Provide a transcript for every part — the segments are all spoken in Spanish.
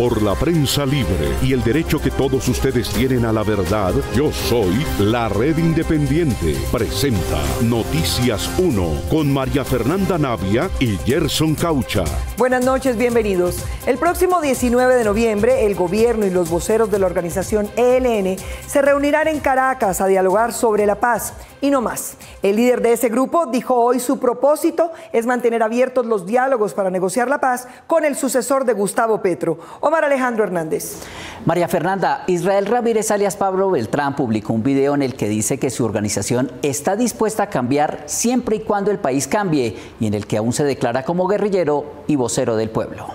Por la prensa libre y el derecho que todos ustedes tienen a la verdad, yo soy la Red Independiente. Presenta Noticias 1 con María Fernanda Navia y Gerson Caucha. Buenas noches, bienvenidos. El próximo 19 de noviembre, el gobierno y los voceros de la organización ELN se reunirán en Caracas a dialogar sobre la paz y no más. El líder de ese grupo dijo hoy su propósito es mantener abiertos los diálogos para negociar la paz con el sucesor de Gustavo Petro. Omar Alejandro Hernández. María Fernanda, Israel Ramírez alias Pablo Beltrán publicó un video en el que dice que su organización está dispuesta a cambiar siempre y cuando el país cambie y en el que aún se declara como guerrillero y vocero del pueblo.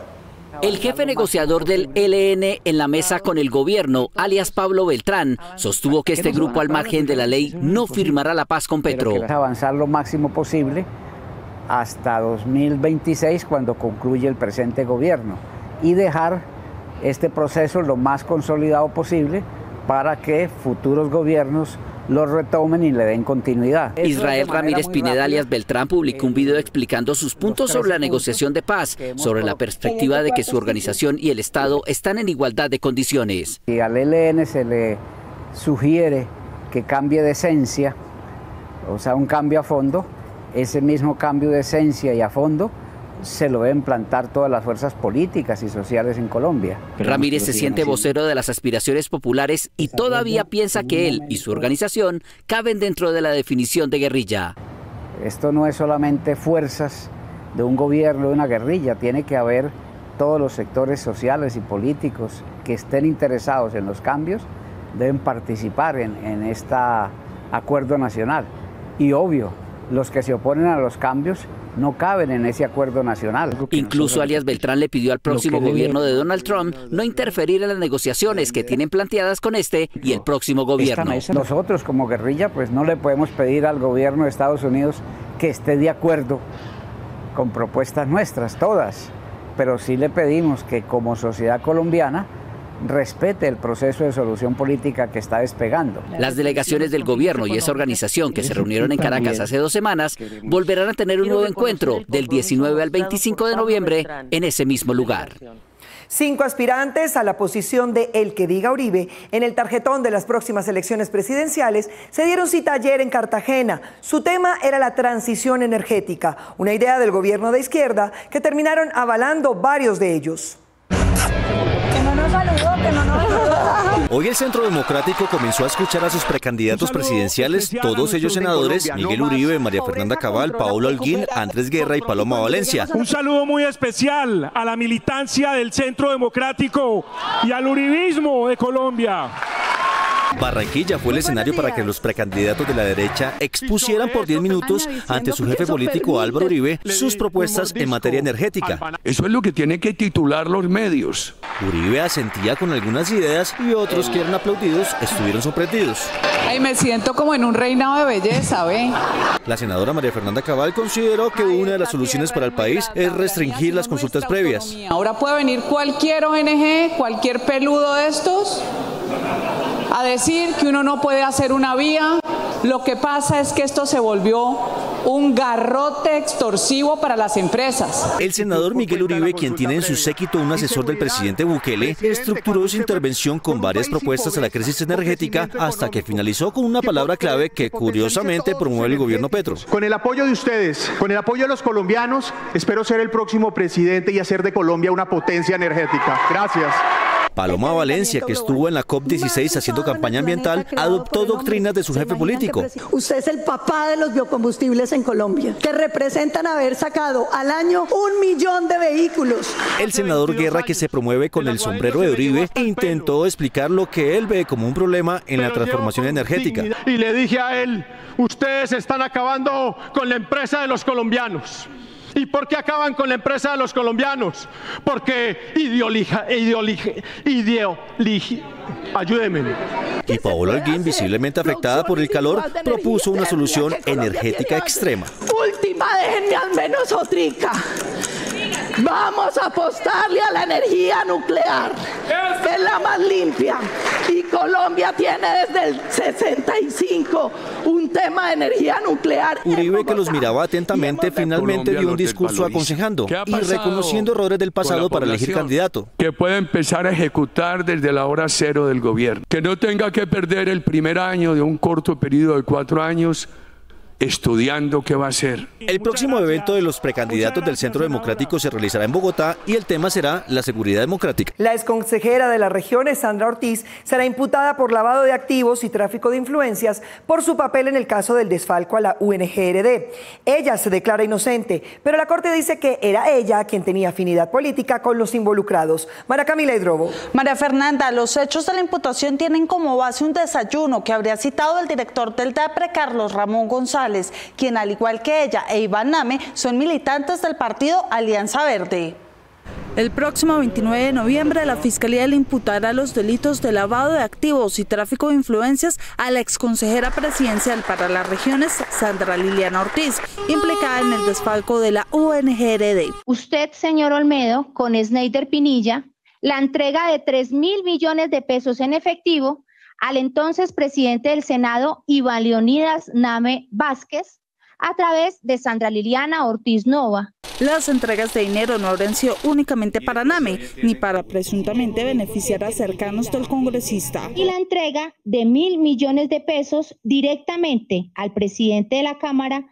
El jefe negociador del ELN en la mesa con el gobierno, alias Pablo Beltrán, sostuvo que este grupo al margen de la ley no firmará la paz con Petro. Avanzar lo máximo posible hasta 2026 cuando concluye el presente gobierno y dejar este proceso lo más consolidado posible para que futuros gobiernos lo retomen y le den continuidad. Israel Ramírez Pineda alias Beltrán publicó un video explicando sus puntos sobre la negociación de paz, sobre la perspectiva de que su organización y el Estado están en igualdad de condiciones. Y al ELN se le sugiere que cambie de esencia, o sea, un cambio a fondo. Ese mismo cambio de esencia y a fondo se lo deben plantar todas las fuerzas políticas y sociales en Colombia. Ramírez se siente vocero de las aspiraciones populares y todavía piensa que él y su organización caben dentro de la definición de guerrilla. Esto no es solamente fuerzas de un gobierno, de una guerrilla, tiene que haber todos los sectores sociales y políticos que estén interesados en los cambios, deben participar en este acuerdo nacional. Y obvio, los que se oponen a los cambios no caben en ese acuerdo nacional. Incluso alias Beltrán le pidió al próximo gobierno de Donald Trump no interferir en las negociaciones que tienen planteadas con este y el próximo gobierno. Nosotros como guerrilla pues no le podemos pedir al gobierno de Estados Unidos que esté de acuerdo con propuestas nuestras, todas, pero sí le pedimos que como sociedad colombiana respete el proceso de solución política que está despegando. Las delegaciones del gobierno y esa organización que se reunieron en Caracas hace 2 semanas volverán a tener un nuevo encuentro del 19 al 25 de noviembre en ese mismo lugar. 5 aspirantes a la posición de El que diga Uribe en el tarjetón de las próximas elecciones presidenciales se dieron cita ayer en Cartagena. Su tema era la transición energética, una idea del gobierno de izquierda que terminaron avalando varios de ellos. Hoy el Centro Democrático comenzó a escuchar a sus precandidatos presidenciales, todos ellos senadores, Miguel Uribe, María Fernanda Cabal, Paola Holguín, Andrés Guerra y Paloma Valencia. Un saludo muy especial a la militancia del Centro Democrático y al uribismo de Colombia. Barranquilla fue el escenario para que los precandidatos de la derecha expusieran por 10 minutos ante su jefe político Álvaro Uribe sus propuestas en materia energética. Eso es lo que tienen que titular los medios. Uribe asentía con algunas ideas y otros que eran aplaudidos estuvieron sorprendidos. Ay, me siento como en un reinado de belleza, ¿ve? La senadora María Fernanda Cabal consideró que una de las soluciones para el país es restringir las consultas previas. Ahora puede venir cualquier ONG, cualquier peludo de estos, a decir que uno no puede hacer una vía. Lo que pasa es que esto se volvió un garrote extorsivo para las empresas. El senador Miguel Uribe, quien tiene en su séquito un asesor del presidente Bukele, estructuró su intervención con varias propuestas a la crisis energética hasta que finalizó con una palabra clave que curiosamente promueve el gobierno Petro. Con el apoyo de ustedes, con el apoyo de los colombianos, espero ser el próximo presidente y hacer de Colombia una potencia energética. Gracias. Paloma Valencia, que estuvo en la COP16 haciendo campaña ambiental, adoptó doctrinas de su jefe político. Usted es el papá de los biocombustibles en Colombia, que representan haber sacado al año 1 millón de vehículos. El senador Guerra, que se promueve con el sombrero de Uribe, intentó explicar lo que él ve como un problema en la transformación energética. Y le dije a él, ustedes están acabando con la empresa de los colombianos. ¿Y por qué acaban con la empresa de los colombianos? Porque ayúdenme. Y Paola Holguín, visiblemente afectada por el calor, propuso una solución energética extrema. Última, déjenme al menos otrica. Vamos a apostarle a la energía nuclear, que es la más limpia, Y Colombia tiene desde el 65 un tema de energía nuclear. Uribe, que los miraba atentamente, finalmente dio un discurso aconsejando y reconociendo errores del pasado para elegir candidato. Que pueda empezar a ejecutar desde la hora cero del gobierno. Que no tenga que perder el primer año de un corto periodo de 4 años estudiando qué va a hacer. El próximo evento de los precandidatos del Centro Democrático se realizará en Bogotá y el tema será la seguridad democrática. La exconsejera de las regiones, Sandra Ortiz, será imputada por lavado de activos y tráfico de influencias por su papel en el caso del desfalco a la UNGRD. Ella se declara inocente, pero la Corte dice que era ella quien tenía afinidad política con los involucrados. María Camila Hidrobo. María Fernanda, los hechos de la imputación tienen como base un desayuno que habría citado el director del DAPRE, Carlos Ramón González, quien al igual que ella e Iván Name son militantes del partido Alianza Verde. El próximo 29 de noviembre la Fiscalía le imputará los delitos de lavado de activos y tráfico de influencias a la exconsejera presidencial para las regiones, Sandra Liliana Ortiz, implicada en el desfalco de la UNGRD. Usted, señor Olmedo, con Sneider Pinilla, la entrega de 3.000 millones de pesos en efectivo al entonces presidente del Senado, Iván Leonidas Name Vázquez, a través de Sandra Liliana Ortiz Nova. Las entregas de dinero no habrían sido únicamente para Name, ni para presuntamente beneficiar a cercanos del congresista. Y la entrega de 1.000 millones de pesos directamente al presidente de la Cámara,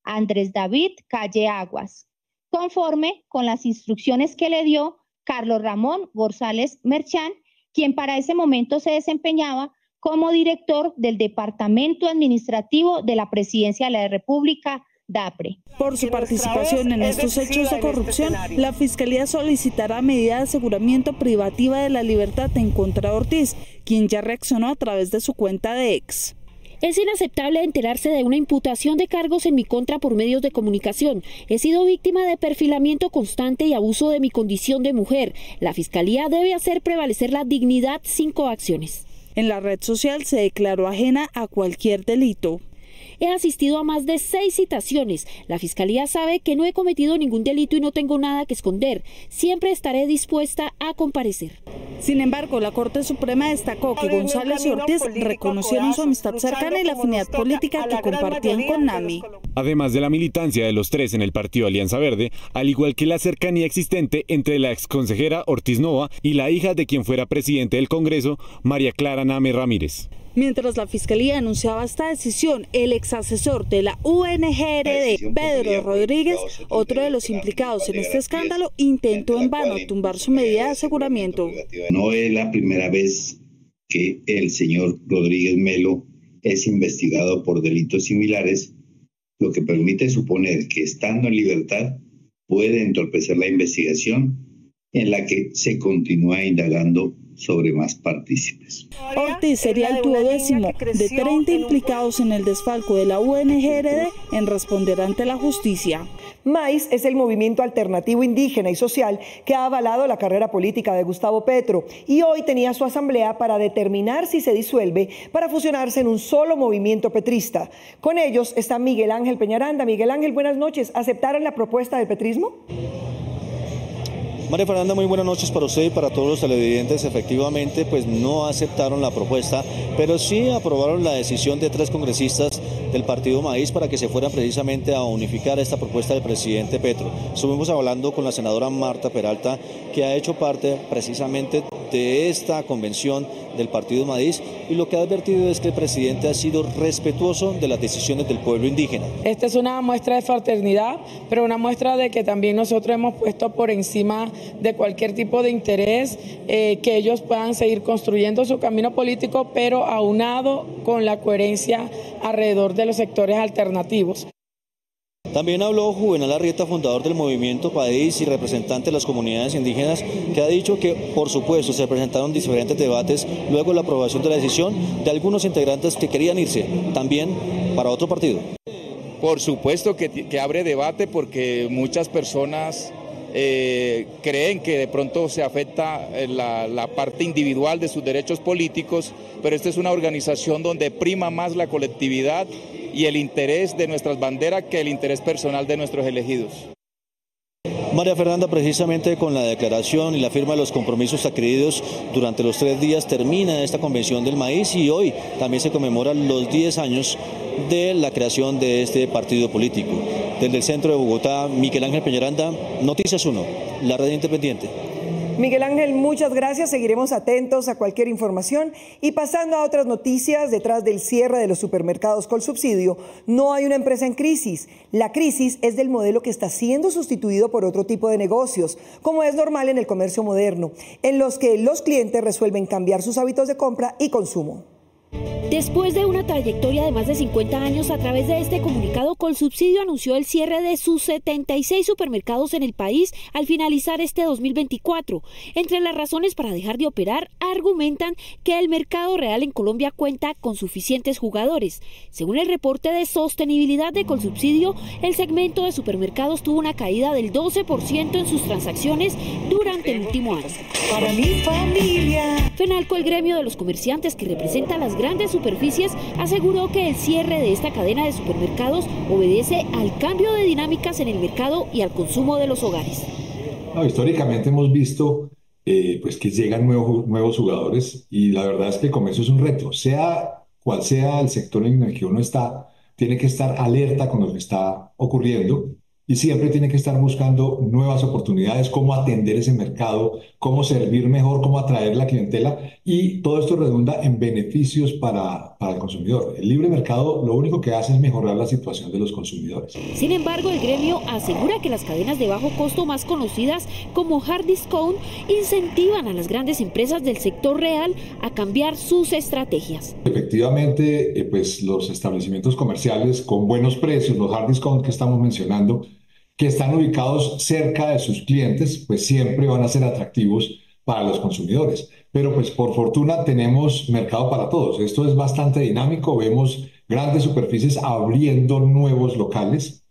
Andrés David Calle Aguas, conforme con las instrucciones que le dio Carlos Ramón González Merchán, quien para ese momento se desempeñaba como director del Departamento Administrativo de la Presidencia de la República, DAPRE. Por su participación en estos hechos de corrupción, la Fiscalía solicitará medida de aseguramiento privativa de la libertad en contra de Ortiz, quien ya reaccionó a través de su cuenta de X. Es inaceptable enterarse de una imputación de cargos en mi contra por medios de comunicación. He sido víctima de perfilamiento constante y abuso de mi condición de mujer. La Fiscalía debe hacer prevalecer la dignidad sin coacciones. En la red social se declaró ajena a cualquier delito. He asistido a más de 6 citaciones. La Fiscalía sabe que no he cometido ningún delito y no tengo nada que esconder. Siempre estaré dispuesta a comparecer. Sin embargo, la Corte Suprema destacó que González y Ortiz reconocieron su amistad cercana y la afinidad política que compartían con Name. Además de la militancia de los tres en el partido Alianza Verde, al igual que la cercanía existente entre la exconsejera Ortiz Nova y la hija de quien fuera presidente del Congreso, María Clara Name Ramírez. Mientras la Fiscalía anunciaba esta decisión, el exasesor de la UNGRD, Pedro Rodríguez, otro de los implicados en este escándalo, intentó en vano tumbar su medida de aseguramiento. No es la primera vez que el señor Rodríguez Melo es investigado por delitos similares, lo que permite suponer que estando en libertad puede entorpecer la investigación en la que se continúa indagando sobre más partícipes. Ortiz sería el 12º de 30 implicados en el desfalco de la UNGRD en responder ante la justicia. MAIS es el movimiento alternativo indígena y social que ha avalado la carrera política de Gustavo Petro y hoy tenía su asamblea para determinar si se disuelve para fusionarse en un solo movimiento petrista. Con ellos está Miguel Ángel Peñaranda. Miguel Ángel, buenas noches. ¿Aceptaron la propuesta del petrismo? María Fernanda, muy buenas noches para usted y para todos los televidentes. Efectivamente, pues no aceptaron la propuesta, pero sí aprobaron la decisión de 3 congresistas del partido MAIS para que se fueran precisamente a unificar esta propuesta del presidente Petro. Estuvimos hablando con la senadora Marta Peralta, que ha hecho parte precisamente de esta convención del partido MAIS, y lo que ha advertido es que el presidente ha sido respetuoso de las decisiones del pueblo indígena. Esta es una muestra de fraternidad, pero una muestra de que también nosotros hemos puesto por encima de cualquier tipo de interés, que ellos puedan seguir construyendo su camino político, pero aunado con la coherencia alrededor de los sectores alternativos. También habló Juvenal Arrieta, fundador del movimiento País y representante de las comunidades indígenas, que ha dicho que, por supuesto, se presentaron diferentes debates luego de la aprobación de la decisión de algunos integrantes que querían irse también para otro partido. Por supuesto que abre debate, porque muchas personas creen que de pronto se afecta la parte individual de sus derechos políticos, pero esta es una organización donde prima más la colectividad y el interés de nuestras banderas que el interés personal de nuestros elegidos. María Fernanda, precisamente con la declaración y la firma de los compromisos adquiridos durante los 3 días termina esta convención del maíz y hoy también se conmemoran los 10 años de la creación de este partido político. Desde el centro de Bogotá, Miguel Ángel Peñaranda, Noticias 1, la red independiente. Miguel Ángel, muchas gracias. Seguiremos atentos a cualquier información. Y pasando a otras noticias, detrás del cierre de los supermercados Colsubsidio, no hay una empresa en crisis. La crisis es del modelo que está siendo sustituido por otro tipo de negocios, como es normal en el comercio moderno, en los que los clientes resuelven cambiar sus hábitos de compra y consumo. Después de una trayectoria de más de 50 años, a través de este comunicado, Colsubsidio anunció el cierre de sus 76 supermercados en el país al finalizar este 2024. Entre las razones para dejar de operar, argumentan que el mercado real en Colombia cuenta con suficientes jugadores. Según el reporte de sostenibilidad de Colsubsidio, el segmento de supermercados tuvo una caída del 12% en sus transacciones durante el último año. Para mi familia. FENALCO, el gremio de los comerciantes que representa las grandes superficies, aseguró que el cierre de esta cadena de supermercados obedece al cambio de dinámicas en el mercado y al consumo de los hogares. Históricamente hemos visto pues que llegan nuevos jugadores y la verdad es que el comercio es un reto, sea cual sea el sector en el que uno está, tiene que estar alerta con lo que está ocurriendo y siempre tiene que estar buscando nuevas oportunidades, cómo atender ese mercado, cómo servir mejor, cómo atraer la clientela, y todo esto redunda en beneficios para el consumidor. El libre mercado lo único que hace es mejorar la situación de los consumidores. Sin embargo, el gremio asegura que las cadenas de bajo costo más conocidas como Hard Discount incentivan a las grandes empresas del sector real a cambiar sus estrategias. Efectivamente, pues los establecimientos comerciales con buenos precios, los Hard Discount que estamos mencionando, que están ubicados cerca de sus clientes, pues siempre van a ser atractivos para los consumidores. Pero pues por fortuna tenemos mercado para todos. Esto es bastante dinámico. Vemos grandes superficies abriendo nuevos locales,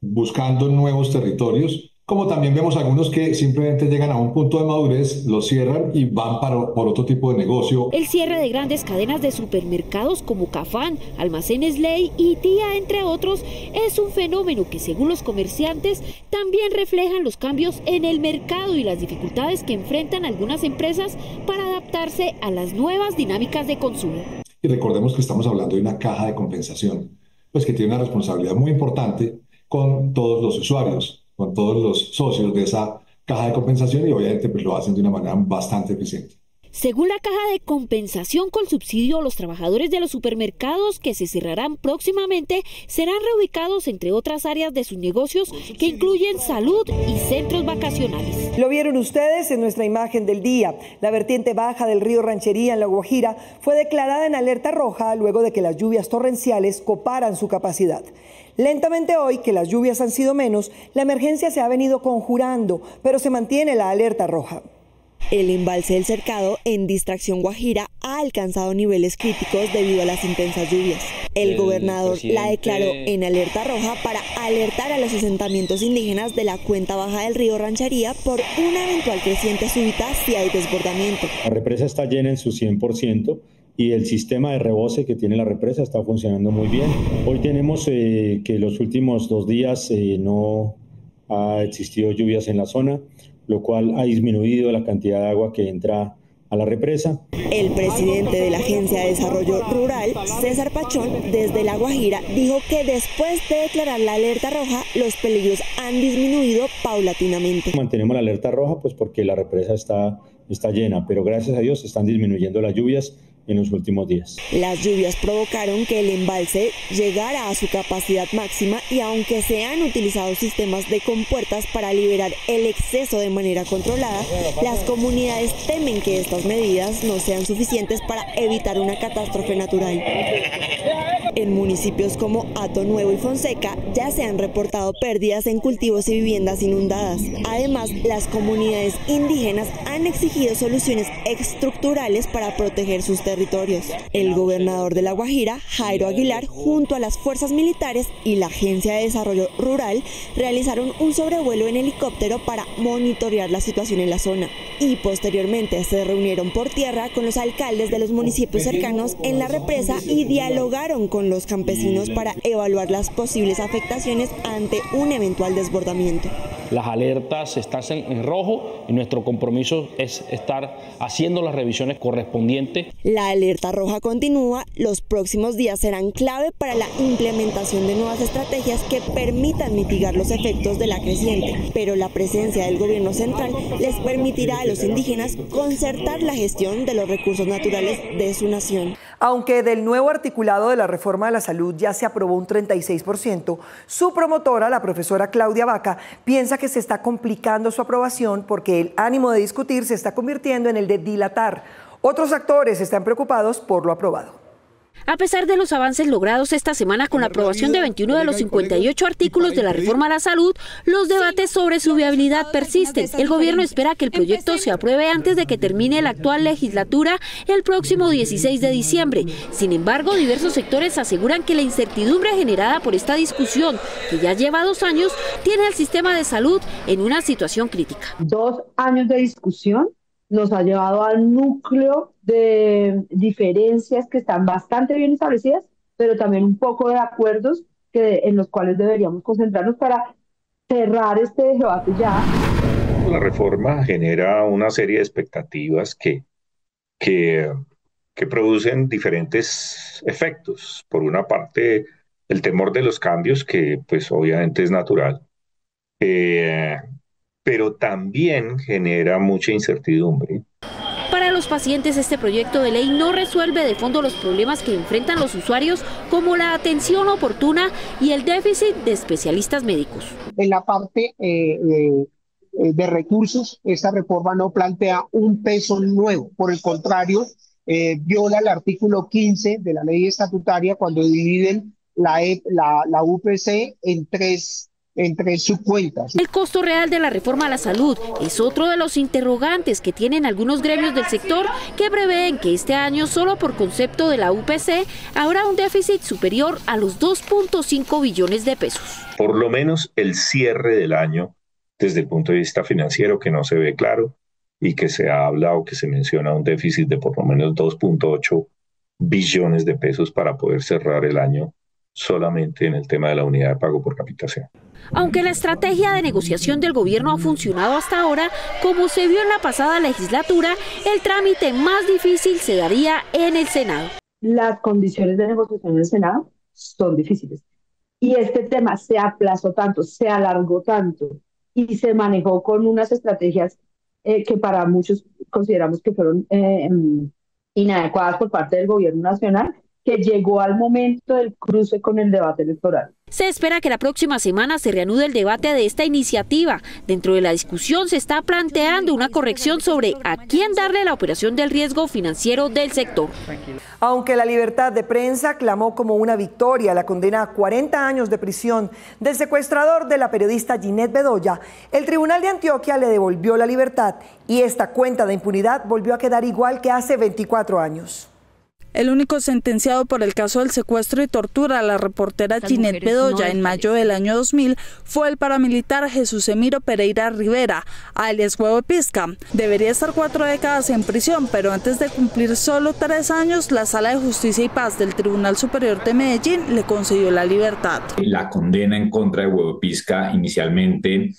buscando nuevos territorios, como también vemos algunos que simplemente llegan a un punto de madurez, lo cierran y van por otro tipo de negocio. El cierre de grandes cadenas de supermercados como Cafán, Almacenes Ley y Tía, entre otros, es un fenómeno que, según los comerciantes, también reflejan los cambios en el mercado y las dificultades que enfrentan algunas empresas para adaptarse a las nuevas dinámicas de consumo. Y recordemos que estamos hablando de una caja de compensación, pues que tiene una responsabilidad muy importante con todos los usuarios, con todos los socios de esa caja de compensación, y obviamente pues lo hacen de una manera bastante eficiente. Según la caja de compensación Colsubsidio, los trabajadores de los supermercados que se cerrarán próximamente serán reubicados entre otras áreas de sus negocios que incluyen salud y centros vacacionales. Lo vieron ustedes en nuestra imagen del día. La vertiente baja del río Ranchería en La Guajira fue declarada en alerta roja luego de que las lluvias torrenciales coparan su capacidad. Lentamente hoy, que las lluvias han sido menos, la emergencia se ha venido conjurando, pero se mantiene la alerta roja. El embalse del Cercado, en Distracción Guajira, ha alcanzado niveles críticos debido a las intensas lluvias. El gobernador la declaró en alerta roja para alertar a los asentamientos indígenas de la cuenca baja del río Ranchería por una eventual creciente súbita si hay desbordamiento. La represa está llena en su 100%. Y el sistema de rebose que tiene la represa está funcionando muy bien. Hoy tenemos que los últimos 2 días no ha existido lluvias en la zona, lo cual ha disminuido la cantidad de agua que entra a la represa. El presidente de la Agencia de Desarrollo Rural, César Pachón, desde La Guajira, dijo que después de declarar la alerta roja, los peligros han disminuido paulatinamente. Mantenemos la alerta roja pues porque la represa está llena, pero gracias a Dios están disminuyendo las lluvias en los últimos días. Las lluvias provocaron que el embalse llegara a su capacidad máxima y aunque se han utilizado sistemas de compuertas para liberar el exceso de manera controlada, las comunidades temen que estas medidas no sean suficientes para evitar una catástrofe natural. En municipios como Hato Nuevo y Fonseca ya se han reportado pérdidas en cultivos y viviendas inundadas. Además, las comunidades indígenas han exigido soluciones estructurales para proteger sus territorios. El gobernador de La Guajira, Jairo Aguilar, junto a las fuerzas militares y la Agencia de Desarrollo Rural, realizaron un sobrevuelo en helicóptero para monitorear la situación en la zona. Y posteriormente se reunieron por tierra con los alcaldes de los municipios cercanos en la represa y dialogaron con los campesinos para evaluar las posibles afectaciones ante un eventual desbordamiento. las alertas están en rojo y nuestro compromiso es estar haciendo las revisiones correspondientes. La alerta roja continúa. Los próximos días serán clave para la implementación de nuevas estrategias que permitan mitigar los efectos de la creciente, pero la presencia del gobierno central les permitirá a los indígenas concertar la gestión de los recursos naturales de su nación. Aunque del nuevo articulado de la reforma de la salud ya se aprobó un 36%, su promotora, la profesora Claudia Vaca, piensa que se está complicando su aprobación porque el ánimo de discutir se está convirtiendo en el de dilatar. Otros actores están preocupados por lo aprobado. A pesar de los avances logrados esta semana con la aprobación de 21 de los 58 artículos de la reforma a la salud, los debates sobre su viabilidad persisten. El gobierno espera que el proyecto se apruebe antes de que termine la actual legislatura el próximo 16 de diciembre. Sin embargo, diversos sectores aseguran que la incertidumbre generada por esta discusión, que ya lleva 2 años, tiene al sistema de salud en una situación crítica. 2 años de discusión nos ha llevado al núcleo de diferencias que están bastante bien establecidas, pero también un poco de acuerdos en los cuales deberíamos concentrarnos para cerrar este debate ya. La reforma genera una serie de expectativas que producen diferentes efectos. Por una parte, el temor de los cambios, que pues obviamente es natural, pero también genera mucha incertidumbre. Para los pacientes, este proyecto de ley no resuelve de fondo los problemas que enfrentan los usuarios, como la atención oportuna y el déficit de especialistas médicos. En la parte de recursos, esta reforma no plantea un peso nuevo. Por el contrario, viola el artículo 15 de la ley estatutaria cuando dividen la UPC en tres subcuentas. El costo real de la reforma a la salud es otro de los interrogantes que tienen algunos gremios del sector, que prevén que este año, solo por concepto de la UPC, habrá un déficit superior a los 2.5 billones de pesos. Por lo menos el cierre del año, desde el punto de vista financiero, que no se ve claro y que se habla o que se menciona un déficit de por lo menos 2.8 billones de pesos para poder cerrar el año solamente en el tema de la unidad de pago por capitación. Aunque la estrategia de negociación del gobierno ha funcionado hasta ahora, como se vio en la pasada legislatura, el trámite más difícil se daría en el Senado. Las condiciones de negociación en el Senado son difíciles. Y este tema se aplazó tanto, se alargó tanto y se manejó con unas estrategias que para muchos consideramos que fueron inadecuadas por parte del gobierno nacional, que llegó al momento del cruce con el debate electoral. Se espera que la próxima semana se reanude el debate de esta iniciativa. Dentro de la discusión se está planteando una corrección sobre a quién darle la operación del riesgo financiero del sector. Aunque la libertad de prensa clamó como una victoria la condena a 40 años de prisión del secuestrador de la periodista Ginette Bedoya, el Tribunal de Antioquia le devolvió la libertad y esta cuenta de impunidad volvió a quedar igual que hace 24 años. El único sentenciado por el caso del secuestro y tortura a la reportera Ginette Bedoya en mayo del año 2000 fue el paramilitar Jesús Emiro Pereira Rivera, alias Huevo Pisca. Debería estar 4 décadas en prisión, pero antes de cumplir solo 3 años, la Sala de Justicia y Paz del Tribunal Superior de Medellín le concedió la libertad. La condena en contra de Huevo Pisca inicialmente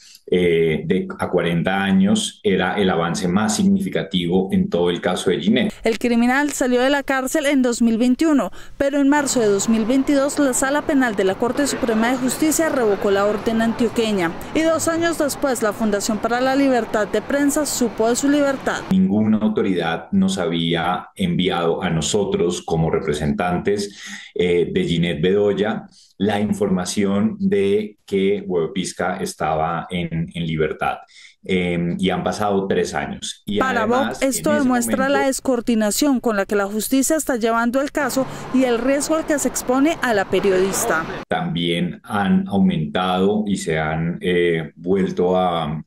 a 40 años era el avance más significativo en todo el caso de Ginette. El criminal salió de la cárcel en 2021, pero en marzo de 2022 la Sala Penal de la Corte Suprema de Justicia revocó la orden antioqueña y 2 años después la Fundación para la Libertad de Prensa supo de su libertad. Ninguna autoridad nos había enviado a nosotros como representantes de Ginette Bedoya la información de que Huevo Pisca estaba en libertad. Y han pasado 3 años. Y para Vox, esto demuestra la descoordinación con la que la justicia está llevando el caso y el riesgo al que se expone a la periodista. También han aumentado y se han vuelto a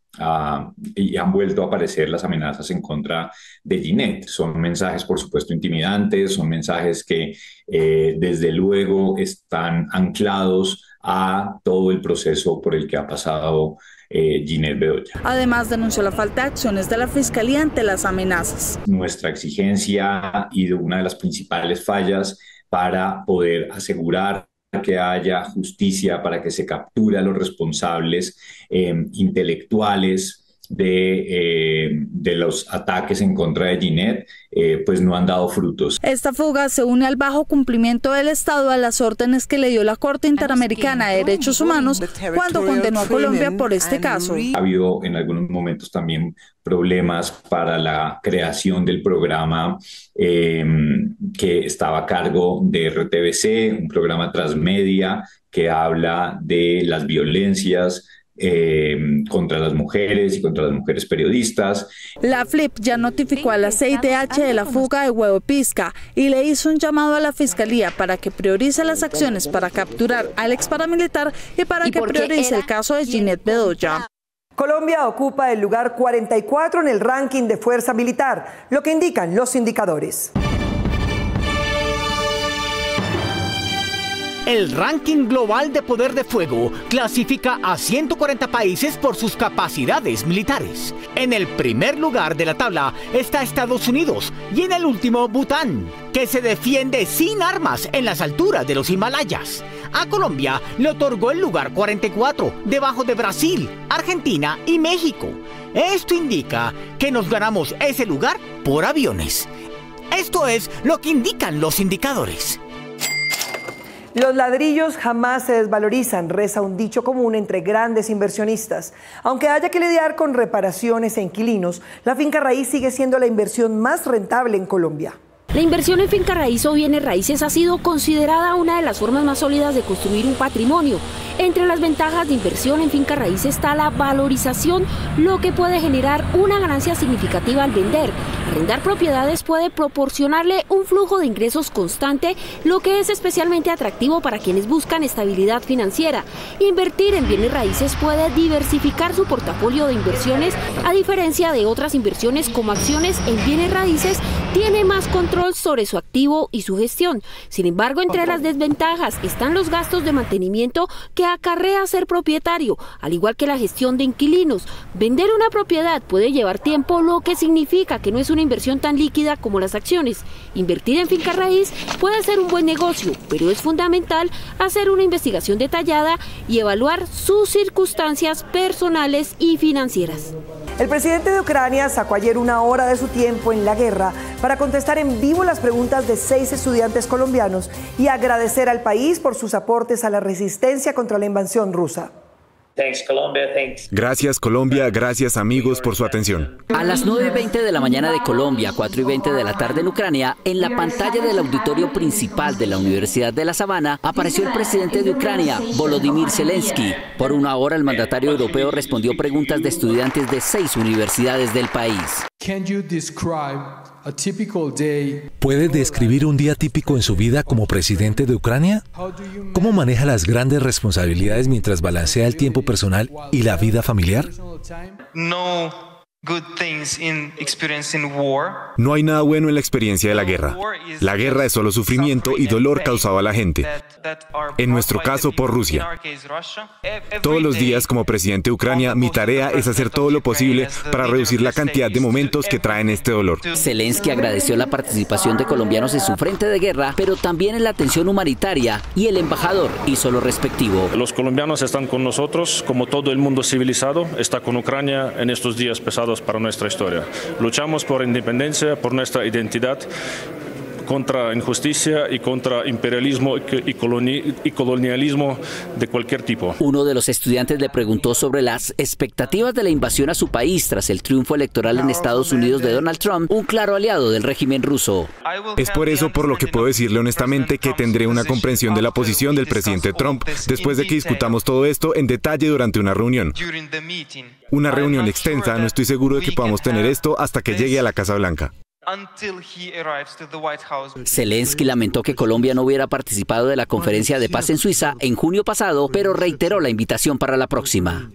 aparecer las amenazas en contra de Ginette. Son mensajes, por supuesto, intimidantes, son mensajes que desde luego están anclados a todo el proceso por el que ha pasado Ginette Bedoya. Además, denunció la falta de acciones de la Fiscalía ante las amenazas. Nuestra exigencia y una de las principales fallas para poder asegurar que haya justicia, para que se capture a los responsables intelectuales de los ataques en contra de Ginette, pues no han dado frutos. Esta fuga se une al bajo cumplimiento del Estado a las órdenes que le dio la Corte Interamericana de Derechos Humanos cuando condenó a Colombia por este caso. Ha habido en algunos momentos también problemas para la creación del programa que estaba a cargo de RTBC, un programa transmedia que habla de las violencias contra las mujeres y contra las mujeres periodistas. La FLIP ya notificó a la CIDH de la fuga de Huevo Pisca y le hizo un llamado a la Fiscalía para que priorice las acciones para capturar al ex paramilitar y para que priorice el caso de Ginette Bedoya. Colombia ocupa el lugar 44 en el ranking de fuerza militar, lo que indican los indicadores. El ranking global de poder de fuego clasifica a 140 países por sus capacidades militares. En el primer lugar de la tabla está Estados Unidos y en el último Bután, que se defiende sin armas en las alturas de los Himalayas. A Colombia le otorgó el lugar 44, debajo de Brasil, Argentina y México. Esto indica que nos ganamos ese lugar por aviones. Esto es lo que indican los indicadores. Los ladrillos jamás se desvalorizan, reza un dicho común entre grandes inversionistas. Aunque haya que lidiar con reparaciones e inquilinos, la finca raíz sigue siendo la inversión más rentable en Colombia. La inversión en finca raíz o bienes raíces ha sido considerada una de las formas más sólidas de construir un patrimonio. Entre las ventajas de inversión en finca raíz está la valorización, lo que puede generar una ganancia significativa al vender. Arrendar propiedades puede proporcionarle un flujo de ingresos constante, lo que es especialmente atractivo para quienes buscan estabilidad financiera. Invertir en bienes raíces puede diversificar su portafolio de inversiones, a diferencia de otras inversiones como acciones en bienes raíces, tiene más control sobre su activo y su gestión. Sin embargo, entre las desventajas están los gastos de mantenimiento que acarrea ser propietario, al igual que la gestión de inquilinos. Vender una propiedad puede llevar tiempo, lo que significa que no es una inversión tan líquida como las acciones. Invertir en finca raíz puede ser un buen negocio, pero es fundamental hacer una investigación detallada y evaluar sus circunstancias personales y financieras. El presidente de Ucrania sacó ayer una hora de su tiempo en la guerra para contestar en vivo las preguntas de 6 estudiantes colombianos y agradecer al país por sus aportes a la resistencia contra la invasión rusa. Gracias Colombia, gracias amigos por su atención. A las 9:20 de la mañana de Colombia, 4:20 de la tarde en Ucrania, en la pantalla del auditorio principal de la Universidad de La Sabana, apareció el presidente de Ucrania, Volodymyr Zelensky. Por una hora el mandatario europeo respondió preguntas de estudiantes de 6 universidades del país. ¿Puede describir un día típico en su vida como presidente de Ucrania? ¿Cómo maneja las grandes responsabilidades mientras balancea el tiempo personal y la vida familiar? No hay nada bueno en la experiencia de la guerra. La guerra es solo sufrimiento y dolor causado a la gente. En nuestro caso, por Rusia. Todos los días, como presidente de Ucrania, mi tarea es hacer todo lo posible para reducir la cantidad de momentos que traen este dolor. Zelensky agradeció la participación de colombianos en su frente de guerra, pero también en la atención humanitaria, y el embajador hizo lo respectivo. Los colombianos están con nosotros, como todo el mundo civilizado está con Ucrania en estos días pesados para nuestra historia. Luchamos por independencia, por nuestra identidad, contra injusticia y contra imperialismo y colonialismo de cualquier tipo. Uno de los estudiantes le preguntó sobre las expectativas de la invasión a su país tras el triunfo electoral en Estados Unidos de Donald Trump, un claro aliado del régimen ruso. Es por eso por lo que puedo decirle honestamente que tendré una comprensión de la posición del presidente Trump después de que discutamos todo esto en detalle durante una reunión. Una reunión extensa, no estoy seguro de que podamos tener esto hasta que llegue a la Casa Blanca. Zelensky lamentó que Colombia no hubiera participado de la conferencia de paz en Suiza en junio pasado, pero reiteró la invitación para la próxima.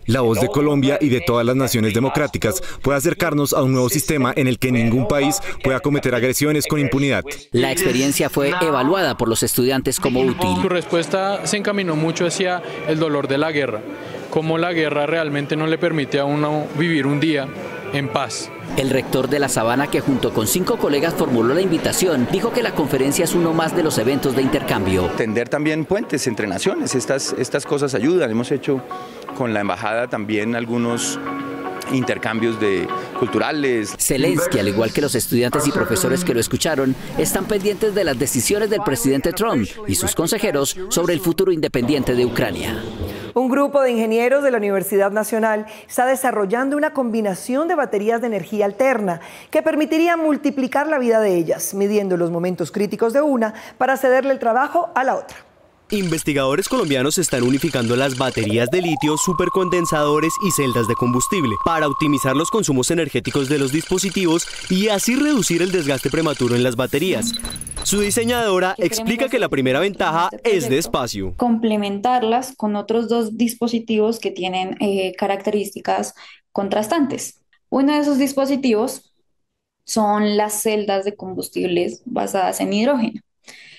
La voz de Colombia y de todas las naciones democráticas puede acercarnos a un nuevo sistema en el que ningún país pueda cometer agresiones con impunidad. La experiencia fue evaluada por los estudiantes como útil. Su respuesta se encaminó mucho hacia el dolor de la guerra, cómo la guerra realmente no le permite a uno vivir un día en paz. El rector de La Sabana, que junto con 5 colegas formuló la invitación, dijo que la conferencia es uno más de los eventos de intercambio. Tender también puentes entre naciones, estas cosas ayudan. Hemos hecho con la embajada también algunos intercambios culturales. Zelensky, al igual que los estudiantes y profesores que lo escucharon, están pendientes de las decisiones del presidente Trump y sus consejeros sobre el futuro independiente de Ucrania. Un grupo de ingenieros de la Universidad Nacional está desarrollando una combinación de baterías de energía alterna que permitiría multiplicar la vida de ellas, midiendo los momentos críticos de una para cederle el trabajo a la otra. Investigadores colombianos están unificando las baterías de litio, supercondensadores y celdas de combustible para optimizar los consumos energéticos de los dispositivos y así reducir el desgaste prematuro en las baterías. Su diseñadora explica que la primera ventaja es de espacio. Complementarlas con otros 2 dispositivos que tienen características contrastantes. Uno de esos dispositivos son las celdas de combustibles basadas en hidrógeno.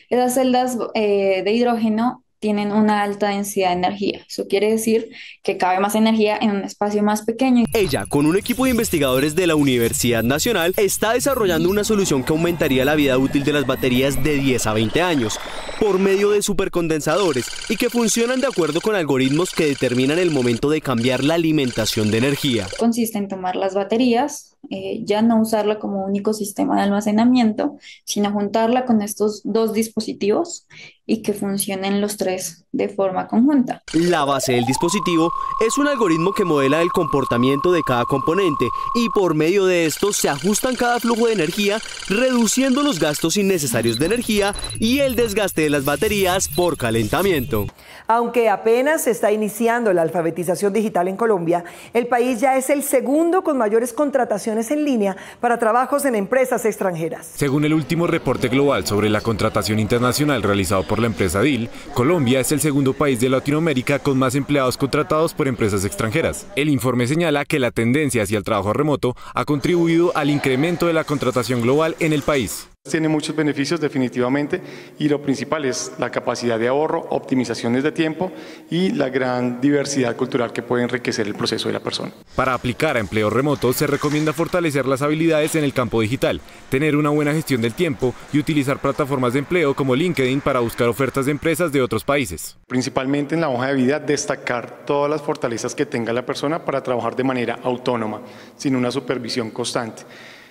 Esas celdas de hidrógeno tienen una alta densidad de energía. Eso quiere decir que cabe más energía en un espacio más pequeño. Ella, con un equipo de investigadores de la Universidad Nacional, está desarrollando una solución que aumentaría la vida útil de las baterías de 10 a 20 años por medio de supercondensadores y que funcionan de acuerdo con algoritmos que determinan el momento de cambiar la alimentación de energía. Consiste en tomar las baterías, ya no usarla como único sistema de almacenamiento, sino juntarla con estos 2 dispositivos y que funcionen los 3 de forma conjunta. La base del dispositivo es un algoritmo que modela el comportamiento de cada componente y por medio de esto se ajustan cada flujo de energía, reduciendo los gastos innecesarios de energía y el desgaste de las baterías por calentamiento. Aunque apenas se está iniciando la alfabetización digital en Colombia, el país ya es el segundo con mayores contrataciones en línea para trabajos en empresas extranjeras. Según el último reporte global sobre la contratación internacional realizado por la empresa DIL, Colombia es el segundo país de Latinoamérica con más empleados contratados por empresas extranjeras. El informe señala que la tendencia hacia el trabajo remoto ha contribuido al incremento de la contratación global en el país. Tiene muchos beneficios definitivamente y lo principal es la capacidad de ahorro, optimizaciones de tiempo y la gran diversidad cultural que puede enriquecer el proceso de la persona. Para aplicar a empleo remoto se recomienda fortalecer las habilidades en el campo digital, tener una buena gestión del tiempo y utilizar plataformas de empleo como LinkedIn para buscar ofertas de empresas de otros países. Principalmente en la hoja de vida destacar todas las fortalezas que tenga la persona para trabajar de manera autónoma, sin una supervisión constante.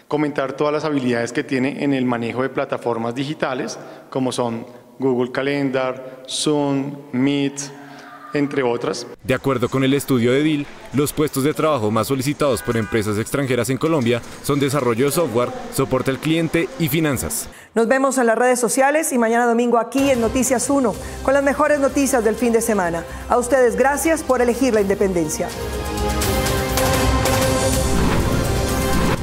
Comentar todas las habilidades que tiene en el manejo de plataformas digitales, como son Google Calendar, Zoom, Meet, entre otras. De acuerdo con el estudio de DIL, los puestos de trabajo más solicitados por empresas extranjeras en Colombia son desarrollo de software, soporte al cliente y finanzas. Nos vemos en las redes sociales y mañana domingo aquí en Noticias 1 con las mejores noticias del fin de semana. A ustedes gracias por elegir la independencia.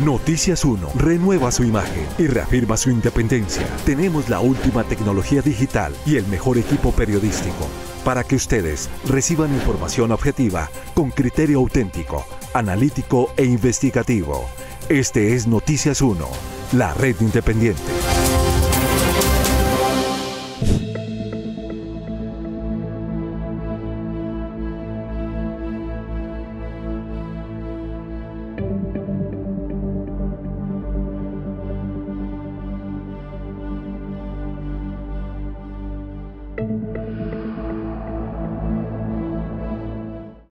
Noticias 1 renueva su imagen y reafirma su independencia. Tenemos la última tecnología digital y el mejor equipo periodístico para que ustedes reciban información objetiva con criterio auténtico, analítico e investigativo. Este es Noticias 1, la red independiente. Thank you.